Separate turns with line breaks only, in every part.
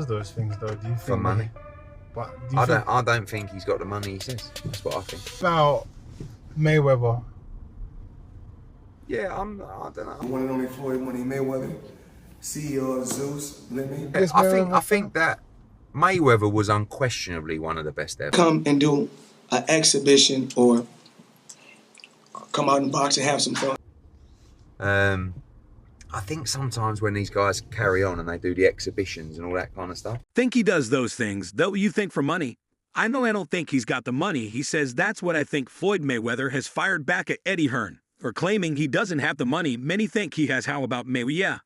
does those things though? Do you
For
think
money.
But do you think
I don't think he's got the money he says. That's what I think.
about Mayweather?
Yeah, I don't know.
One and only Floyd Money Mayweather, CEO of Zeus.
Yes,
I think that Mayweather was unquestionably one of the best ever.
Come and do an exhibition or come out and box and have some fun.
I think sometimes when these guys carry on and they do the exhibitions and all that kind of stuff.
Think he does those things, though you think for money. I don't think he's got the money. He says that's what I think Floyd Mayweather has fired back at Eddie Hearn for claiming he doesn't have the money many think he has. How about Mayweather? Yeah,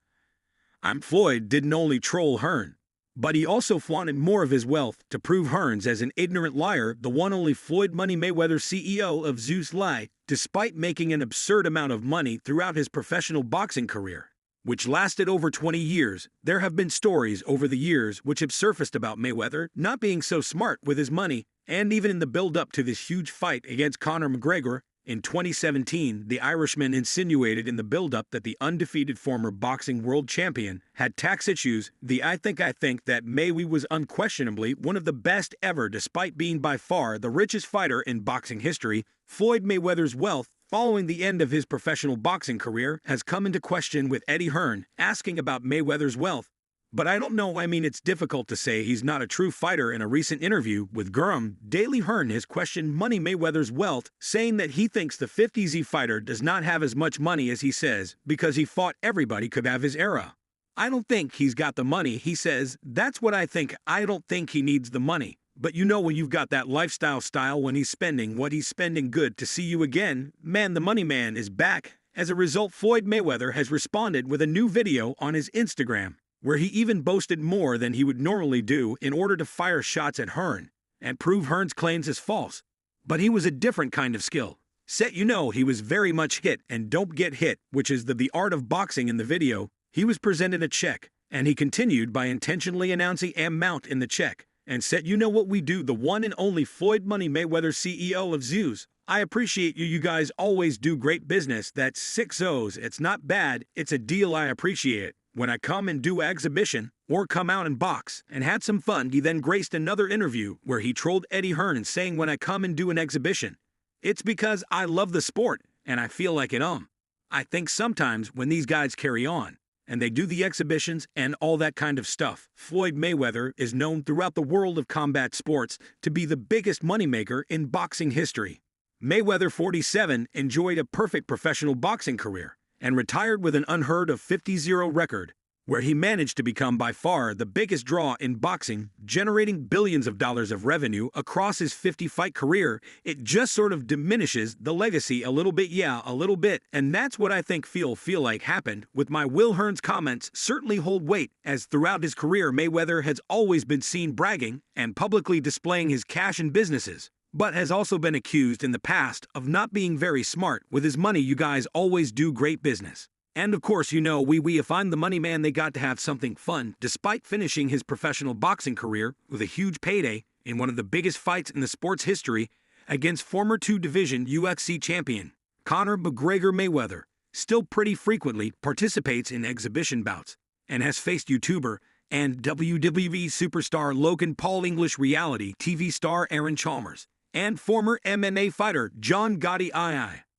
I'm Floyd didn't only troll Hearn, but he also flaunted more of his wealth to prove Hearns as an ignorant liar. The one only Floyd Money Mayweather, CEO of Zeus, lie, despite making an absurd amount of money throughout his professional boxing career, which lasted over 20 years. There have been stories over the years which have surfaced about Mayweather not being so smart with his money, and even in the build-up to this huge fight against Conor McGregor in 2017, the Irishman insinuated in the build-up that the undefeated former boxing world champion had tax issues. I think that Mayweather was unquestionably one of the best ever, despite being by far the richest fighter in boxing history. Floyd Mayweather's wealth following the end of his professional boxing career has come into question, with Eddie Hearn asking about Mayweather's wealth. But I don't know, it's difficult to say he's not a true fighter. In a recent interview with Gurham, Daily Hearn has questioned Money Mayweather's wealth, saying that he thinks the 50Z fighter does not have as much money as he says because he fought everybody could have his era. I don't think he's got the money, he says. That's what I think. I don't think he needs the money. But when you've got that lifestyle style, when he's spending what he's spending, good to see you again. Man, the money man is back. As a result, Floyd Mayweather has responded with a new video on his Instagram, where he even boasted more than he would normally do in order to fire shots at Hearn and prove Hearn's claims as false. But he was a different kind of skill. He was very much hit and don't get hit, which is the art of boxing. In the video, he was presented a check, and he continued by intentionally announcing amount in the check and said, what we do, the one and only Floyd Money Mayweather, CEO of Zeus. I appreciate you. You guys always do great business. That's 6 O's. It's not bad. It's a deal. I appreciate it. When I come and do exhibition or come out and box and had some fun. He then graced another interview where he trolled Eddie Hearn, saying, when I come and do an exhibition, it's because I love the sport and I feel like it. I think sometimes when these guys carry on and they do the exhibitions and all that kind of stuff, Floyd Mayweather is known throughout the world of combat sports to be the biggest moneymaker in boxing history. Mayweather, 47, enjoyed a perfect professional boxing career and retired with an unheard of 50-0 record, where he managed to become by far the biggest draw in boxing, generating billions of dollars of revenue across his 50-fight career. It just sort of diminishes the legacy a little bit, a little bit, and that's what I think feel like happened with my Will. Hearn's comments certainly hold weight, as throughout his career Mayweather has always been seen bragging and publicly displaying his cash and businesses, but has also been accused in the past of not being very smart with his money. You guys always do great business. And of course, if I'm the money man, they got to have something fun, despite finishing his professional boxing career with a huge payday in one of the biggest fights in the sport's history against former 2-division UFC champion Conor McGregor. Mayweather still pretty frequently participates in exhibition bouts and has faced YouTuber and WWE superstar Logan Paul, English reality TV star Aaron Chalmers, and former MMA fighter John Gotti.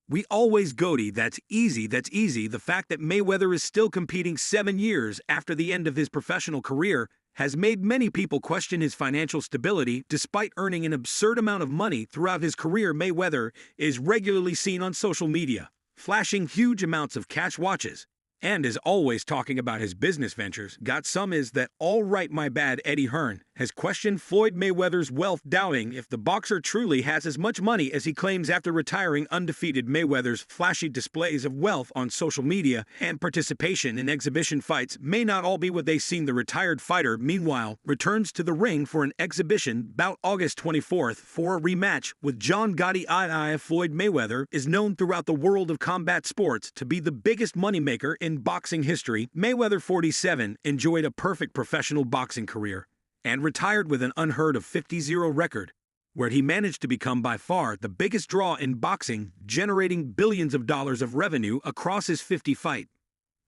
We always Gotti. That's easy. The fact that Mayweather is still competing 7 years after the end of his professional career has made many people question his financial stability. Despite earning an absurd amount of money throughout his career, Mayweather is regularly seen on social media, flashing huge amounts of cash watches, and is always talking about his business ventures. Got some is that all right, my bad. Eddie Hearn has questioned Floyd Mayweather's wealth, doubting if the boxer truly has as much money as he claims after retiring undefeated. Mayweather's flashy displays of wealth on social media and participation in exhibition fights may not all be what they seem. The retired fighter, meanwhile, returns to the ring for an exhibition bout August 24th for a rematch with John Gotti. Floyd Mayweather is known throughout the world of combat sports to be the biggest moneymaker in boxing history. Mayweather, 47, enjoyed a perfect professional boxing career and retired with an unheard of 50-0 record, where he managed to become by far the biggest draw in boxing, generating billions of dollars of revenue across his 50-fight.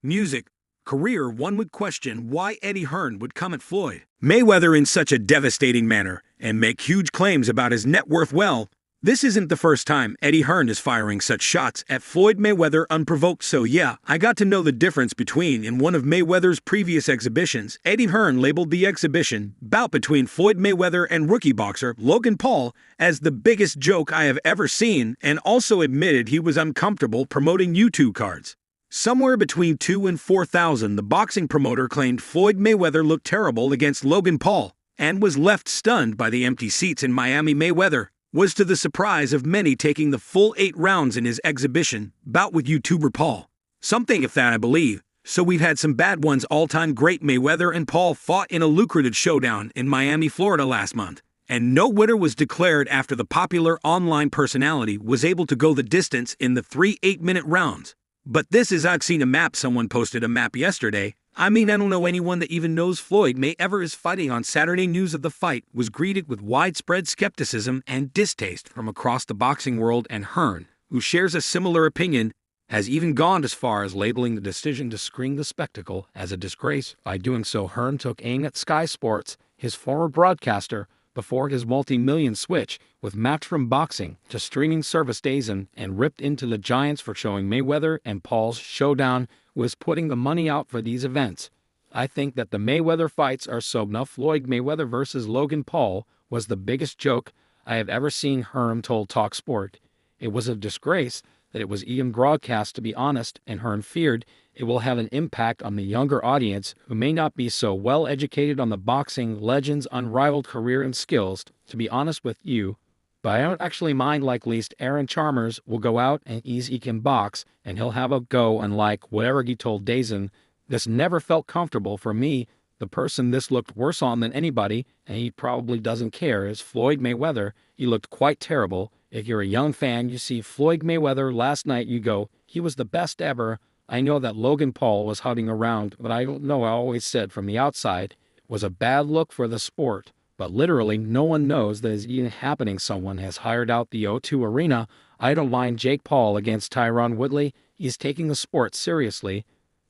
Music. career, one would question why Eddie Hearn would come at Floyd Mayweather in such a devastating manner and make huge claims about his net worth. Well, this isn't the first time Eddie Hearn is firing such shots at Floyd Mayweather unprovoked. So yeah, I got to know the difference between in one of Mayweather's previous exhibitions. Eddie Hearn labeled the exhibition bout between Floyd Mayweather and rookie boxer Logan Paul as the biggest joke I have ever seen, and also admitted he was uncomfortable promoting YouTube cards. Somewhere between 2,000 and 4,000, the boxing promoter claimed Floyd Mayweather looked terrible against Logan Paul and was left stunned by the empty seats in Miami. Mayweather was to the surprise of many taking the full 8 rounds in his exhibition bout with YouTuber Paul. Something of that, I believe. So we've had some bad ones. All-time great Mayweather and Paul fought in a lucrative showdown in Miami, Florida last month, and no winner was declared after the popular online personality was able to go the distance in the 3 8-minute rounds. But this is, I've seen a map. Someone posted a map yesterday. I don't know anyone that even knows Floyd Mayweather is fighting. On Saturday, news of the fight was greeted with widespread skepticism and distaste from across the boxing world, and Hearn, who shares a similar opinion, has even gone as far as labeling the decision to screen the spectacle as a disgrace. By doing so, Hearn took aim at Sky Sports, his former broadcaster, before his multi-million switch with Matchroom Boxing to streaming service DAZN, and ripped into the Giants for showing Mayweather and Paul's showdown was putting the money out for these events. I think that the Mayweather fights are so enough. Floyd Mayweather versus Logan Paul was the biggest joke I have ever seen, Hearn told TalkSport. It was a disgrace that it was even broadcast, to be honest, and Hearn feared it will have an impact on the younger audience who may not be so well educated on the boxing legend's unrivaled career and skills. To be honest with you, but I don't actually mind. Like least Aaron Chalmers will go out and he can box and he'll have a go, unlike whatever he told DAZN. This never felt comfortable for me. The person this looked worse on than anybody, and he probably doesn't care, is Floyd Mayweather. He looked quite terrible. If you're a young fan, you see Floyd Mayweather last night, you go, he was the best ever. I know that Logan Paul was hiding around, but I don't know. I always said from the outside it was a bad look for the sport. But literally, no one knows that is even happening. Someone has hired out the O2 Arena. I don't mind Jake Paul against Tyron Woodley. He's taking the sport seriously.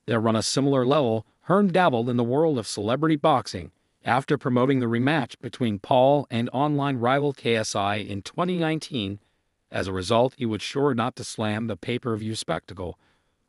They'll run a similar level. Hearn dabbled in the world of celebrity boxing after promoting the rematch between Paul and online rival KSI in 2019. As a result, he was sure not to slam the pay-per-view spectacle.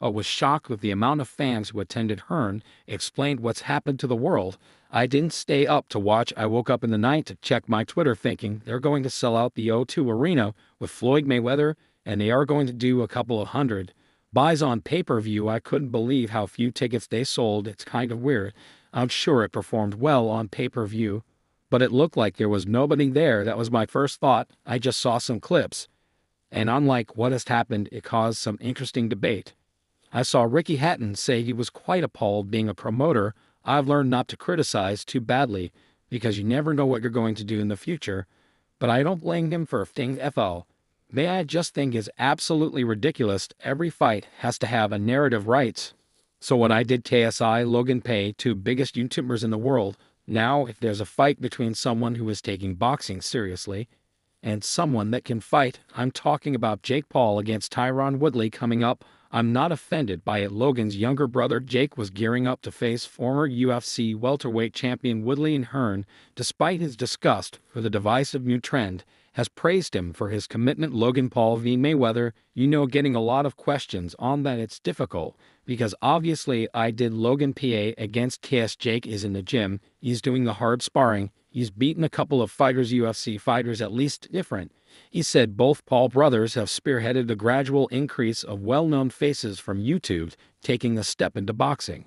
I was shocked with the amount of fans who attended. Hearn explained what's happened to the world. I didn't stay up to watch. I woke up in the night to check my Twitter thinking they're going to sell out the O2 Arena with Floyd Mayweather, and they are going to do a couple of hundred buys on pay-per-view. I couldn't believe how few tickets they sold. It's kind of weird. I'm sure it performed well on pay-per-view, but it looked like there was nobody there. That was my first thought. I just saw some clips, and unlike what has happened, it caused some interesting debate. I saw Ricky Hatton say he was quite appalled. Being a promoter, I've learned not to criticize too badly because you never know what you're going to do in the future, but I don't blame him for thing FL. May I just think is absolutely ridiculous. Every fight has to have a narrative rights. So when I did KSI, Logan Paul, 2 biggest YouTubers in the world, now if there's a fight between someone who is taking boxing seriously and someone that can fight, I'm talking about Jake Paul against Tyron Woodley coming up. I'm not offended by it. Logan's younger brother Jake was gearing up to face former UFC welterweight champion Woodley, and Hearn, despite his disgust for the divisive new trend, has praised him for his commitment. Logan Paul v. Mayweather, getting a lot of questions on that. It's difficult because obviously I did Logan PA against KS. Jake is in the gym. He's doing the hard sparring. He's beaten a couple of fighters, UFC fighters, at least different. He said both Paul brothers have spearheaded the gradual increase of well-known faces from YouTube taking a step into boxing.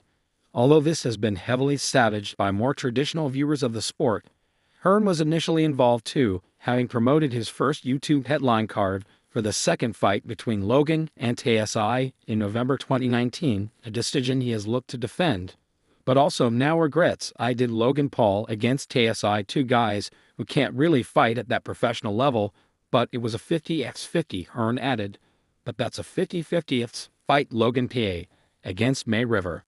Although this has been heavily savaged by more traditional viewers of the sport, Hearn was initially involved too, having promoted his first YouTube headline card for the second fight between Logan and KSI in November 2019, a decision he has looked to defend, but also now regrets. I did Logan Paul against KSI, 2 guys who can't really fight at that professional level, but it was a 50x50, Hearn added. But that's a 50-50th fight. Logan PA against Mayweather.